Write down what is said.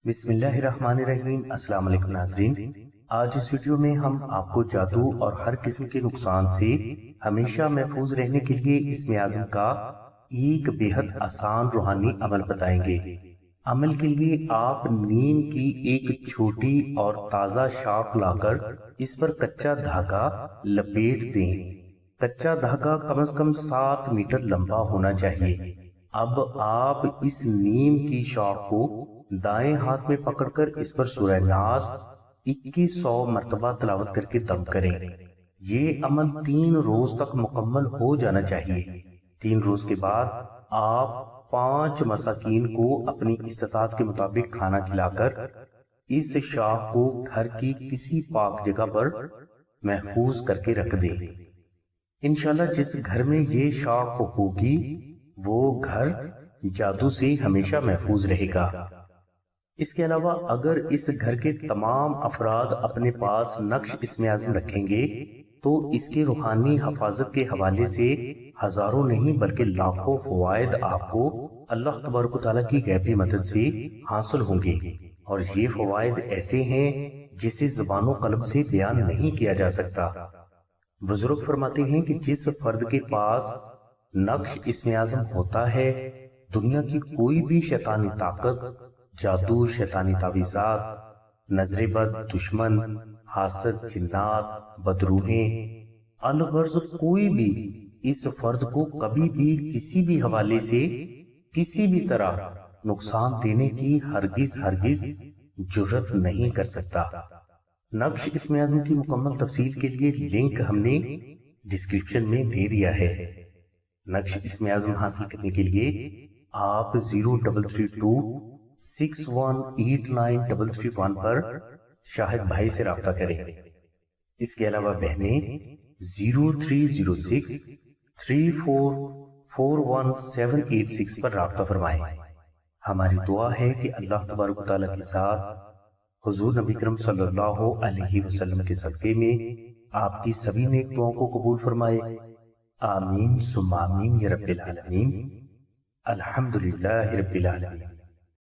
بسم اللہ الرحمن الرحیم۔ السلام علیکم ناظرین، آج اس ویڈیو میں ہم آپ کو جادو اور ہر قسم کے نقصان سے ہمیشہ محفوظ رہنے کے لیے اسم اعظم کا ایک بہت آسان روحانی عمل بتائیں گے۔ عمل کے لیے آپ نیم کی ایک چھوٹی اور تازہ شاخ لا کر اس پر کچا دھاگا لپیٹ دیں۔ کچا دھاگا کم از کم 7 میٹر لمبا ہونا چاہیے۔ اب آپ اس نیم کی شاخ کو دائیں ہاتھ میں پکڑ کر اس پر سورہ ناس 2100 مرتبہ تلاوت کر کے دم کریں۔ یہ عمل 3 روز تک مکمل ہو جانا چاہیے۔ 3 روز کے بعد آپ 5 مساکین کو اپنی استطاعت کے مطابق کھانا کھلا کر اس شاخ کو گھر کی کسی پاک جگہ پر محفوظ کر کے رکھ دیں۔ انشاءاللہ جس گھر میں یہ شاخ ہوگی وہ گھر جادو سے ہمیشہ محفوظ رہے گا۔ اس کے علاوہ اگر اس گھر کے تمام افراد اپنے پاس نقش اسم اعظم رکھیں گے تو اس کے روحانی حفاظت کے حوالے سے ہزاروں نہیں بلکہ لاکھوں فوائد آپ کو اللہ تبارک و تعالیٰ کی غیبی مدد سے حاصل ہوں گے، اور یہ فوائد ایسے ہیں جسے زبان و قلم سے بیان نہیں کیا جا سکتا۔ بزرگ فرماتے ہیں کہ جس فرد کے پاس نقش اسم اعظم ہوتا ہے، دنیا کی کوئی بھی شیطانی طاقت، جادو، شیطانی تعویذات، نظر بد، دشمن، حاسد، جنات، بدروحیں، الغرض کوئی بھی اس فرد کو کبھی بھی کسی بھی حوالے سے کسی بھی طرح نقصان دینے کی ہرگز جرات نہیں کر سکتا۔ نقش اسم اعظم کی مکمل تفصیل کے لیے لنک ہم نے ڈسکرپشن میں دے دیا ہے۔ نقش اسم اعظم حاصل کرنے کے لیے آپ 0332618933 پر شاہد بھائی سے رابطہ کریں۔ اس کے علاوہ بہنیں 030634418786 پر رابطہ فرمائیں۔ ہماری دعا ہے کہ اللہ تبارک و تعالیٰ کے ساتھ حضور نبی کرم صلی اللہ علیہ وسلم کے صدقے میں آپ کی سبھی نیک دعاؤں کو قبول فرمائے۔ آمین ثم آمین یا رب العالمین۔ الحمدللہ رب العالمین۔